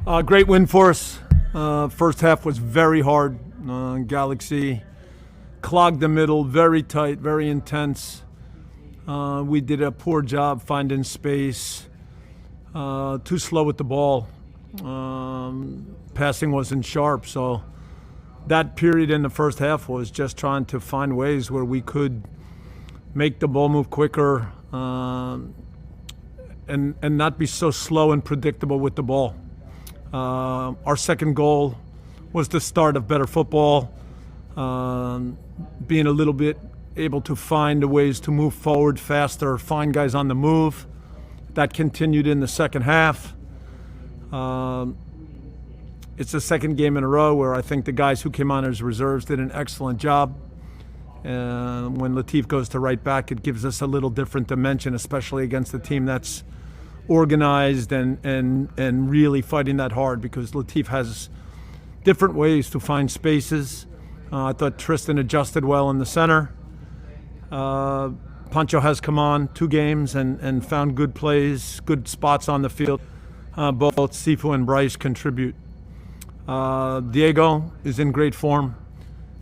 Great win for us. First half was very hard. Galaxy clogged the middle, very tight, very intense. We did a poor job finding space. Too slow with the ball. Passing wasn't sharp. So that period in the first half was just trying to find ways where we could make the ball move quicker and not be so slow and predictable with the ball. Our second goal was the start of better football, being a little bit able to find ways to move forward faster, find guys on the move. That continued in the second half. It's the second game in a row where I think the guys who came on as reserves did an excellent job. When Latif goes to right back, it gives us a little different dimension, especially against a team that's organized and really fighting that hard, because Latif has different ways to find spaces. I thought Tristan adjusted well in the center. Pancho has come on 2 games and found good plays, good spots on the field. Both Sifu and Bryce contribute. Diego is in great form.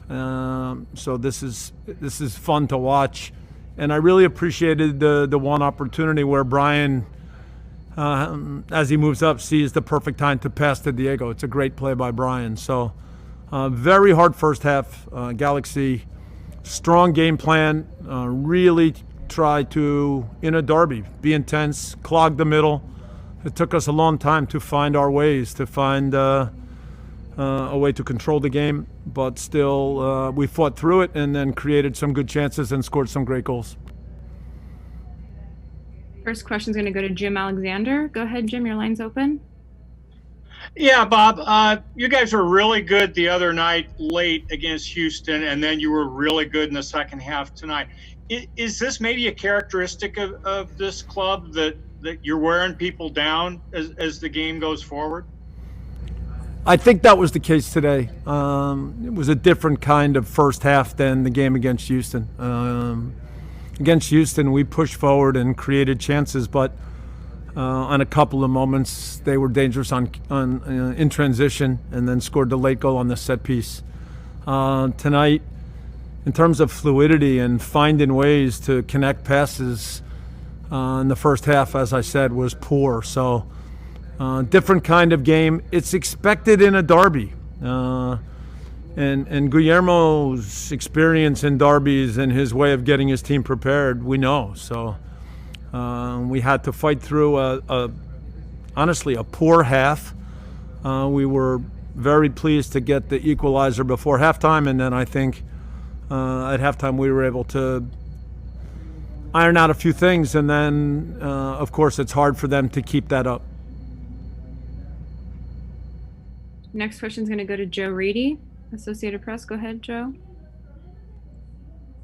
So this is fun to watch. And I really appreciated the one opportunity where Brian, as he moves up, sees the perfect time to pass to Diego. It's a great play by Brian. So very hard first half. Galaxy, strong game plan, really try to, in a derby, be intense, clog the middle. It took us a long time to find our ways, to find a way to control the game. But still, we fought through it and then created some good chances and scored some great goals. First question is going to go to Jim Alexander. Go ahead, Jim. Your line's open. Yeah, Bob, you guys were really good the other night late against Houston, and then you were really good in the second half tonight. Is this maybe a characteristic of this club that you're wearing people down as the game goes forward? I think that was the case today. It was a different kind of first half than the game against Houston. Against Houston, we pushed forward and created chances, but on a couple of moments, they were dangerous in transition, and then scored the late goal on the set piece. Tonight, in terms of fluidity and finding ways to connect passes, in the first half, as I said, was poor. So different kind of game. It's expected in a derby. And Guillermo's experience in derbies and his way of getting his team prepared, we know. So we had to fight through honestly a poor half. We were very pleased to get the equalizer before halftime, and then I think at halftime we were able to iron out a few things, and then of course it's hard for them to keep that up. Next question is going to go to Joe Reedy, Associated Press. Go ahead, Joe.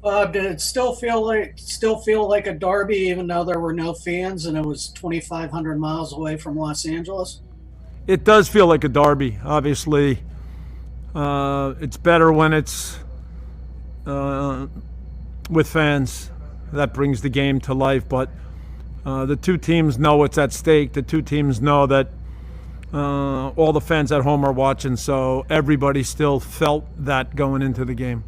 Did it still feel like a derby, even though there were no fans and it was 2,500 miles away from Los Angeles? It does feel like a derby. Obviously, it's better when it's with fans. That brings the game to life. But the two teams know what's at stake. The two teams know that all the fans at home are watching, so everybody still felt that going into the game.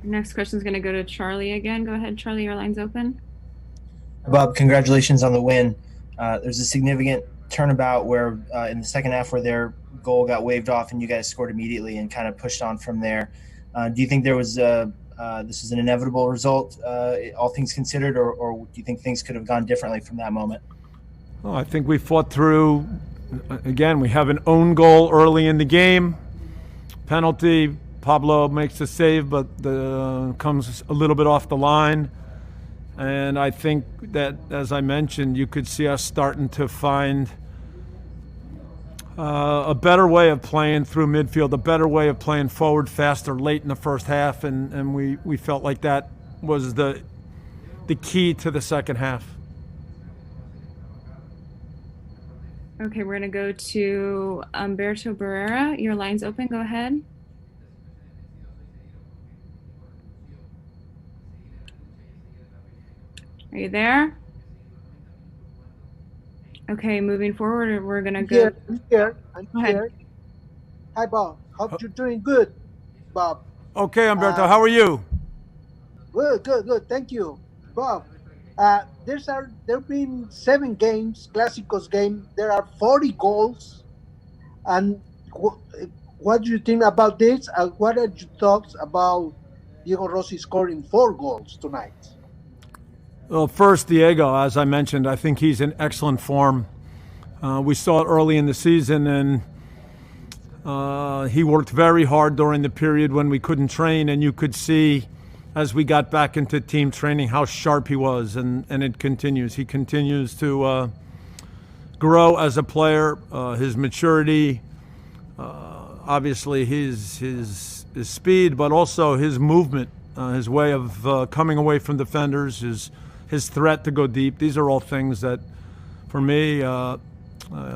Next question is going to go to Charlie again. Go ahead, Charlie. Your line's open. Bob, congratulations on the win. There's a significant turnabout where in the second half where their goal got waved off and you guys scored immediately and kind of pushed on from there. Do you think there was this is an inevitable result, all things considered, or do you think things could have gone differently from that moment? Well, I think we fought through. Again, we have an own goal early in the game. Penalty. Pablo makes the save, but comes a little bit off the line. And I think that, as I mentioned, you could see us starting to find a better way of playing through midfield, a better way of playing forward faster late in the first half, and we felt like that was the key to the second half. Okay, we're going to go to Humberto Barrera. Your line's open. Go ahead. Are you there? Okay, moving forward, we're gonna I'm go. here. I'm here. I'm Go ahead. here. Hi, Bob. Hope you're doing good, Bob. Okay, Umberto, Uh, how are you? Good, good, good. Thank you, Bob. There've been 7 games, Clásicos game. There are 40 goals, and what do you think about this? What are your thoughts about Diego Rossi scoring 4 goals tonight? Well, first, Diego, as I mentioned, I think he's in excellent form. We saw it early in the season, and he worked very hard during the period when we couldn't train, and you could see as we got back into team training how sharp he was, and it continues. He continues to grow as a player, his maturity, obviously his speed, but also his movement, his way of coming away from defenders, his threat to go deep. These are all things that, for me,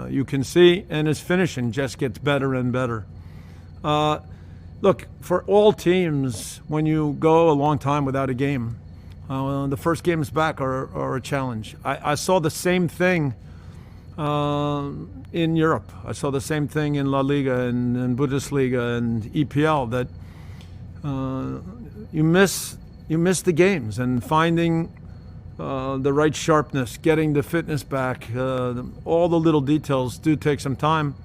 you can see, and his finishing just gets better and better. Look, for all teams, when you go a long time without a game, the first games back are a challenge. I saw the same thing in Europe. I saw the same thing in La Liga and Bundesliga and EPL, that you miss the games, and finding the right sharpness, getting the fitness back, all the little details do take some time.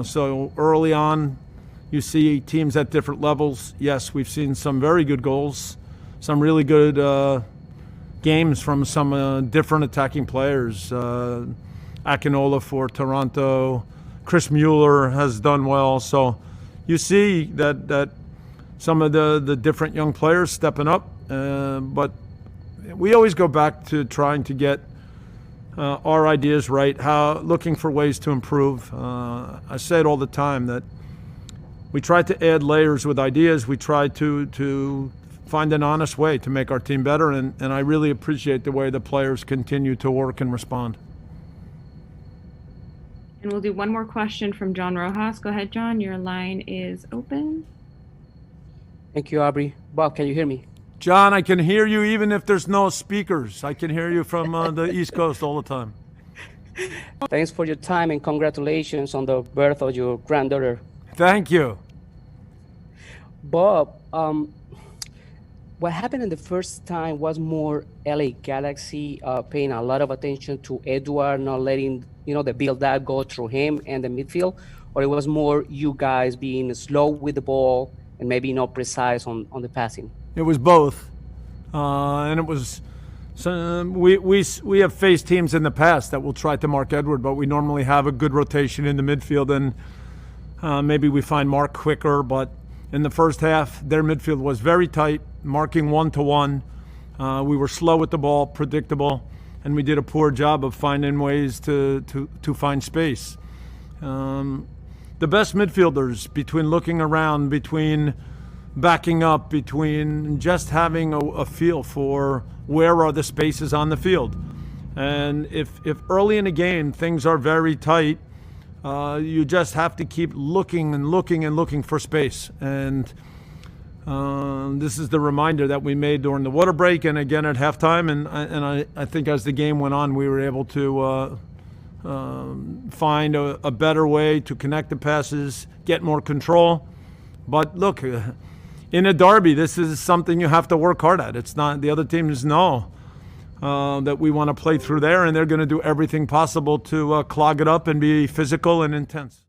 So early on, you see teams at different levels. Yes, we've seen some very good goals, some really good games from some different attacking players. Akinola for Toronto, Chris Mueller has done well. So you see that some of the different young players stepping up, but we always go back to trying to get our ideas right, looking for ways to improve. I say it all the time that we try to add layers with ideas. We try to find an honest way to make our team better, and I really appreciate the way the players continue to work and respond. And we'll do one more question from John Rojas. Go ahead, John. Your line is open. Thank you, Aubrey. Bob, can you hear me? John, I can hear you even if there's no speakers. I can hear you from the East Coast all the time. Thanks for your time, and congratulations on the birth of your granddaughter. Thank you. Bob, what happened in the first time was more LA Galaxy paying a lot of attention to Edward, not letting the build-up go through him and the midfield, or it was more you guys being slow with the ball and maybe not precise on the passing? It was both, and it was. We have faced teams in the past that will try to mark Edward, but we normally have a good rotation in the midfield, and maybe we find Mark quicker. But in the first half, their midfield was very tight, marking 1-to-1. We were slow with the ball, predictable, and we did a poor job of finding ways to find space. The best midfielders, between looking around, between backing up, between just having a feel for where are the spaces on the field. And if early in the game things are very tight, you just have to keep looking and looking and looking for space. And this is the reminder that we made during the water break and again at halftime. And I think as the game went on, we were able to find a better way to connect the passes, get more control. But look, in a derby, this is something you have to work hard at. It's not, the other teams know that we want to play through there, and they're going to do everything possible to clog it up and be physical and intense.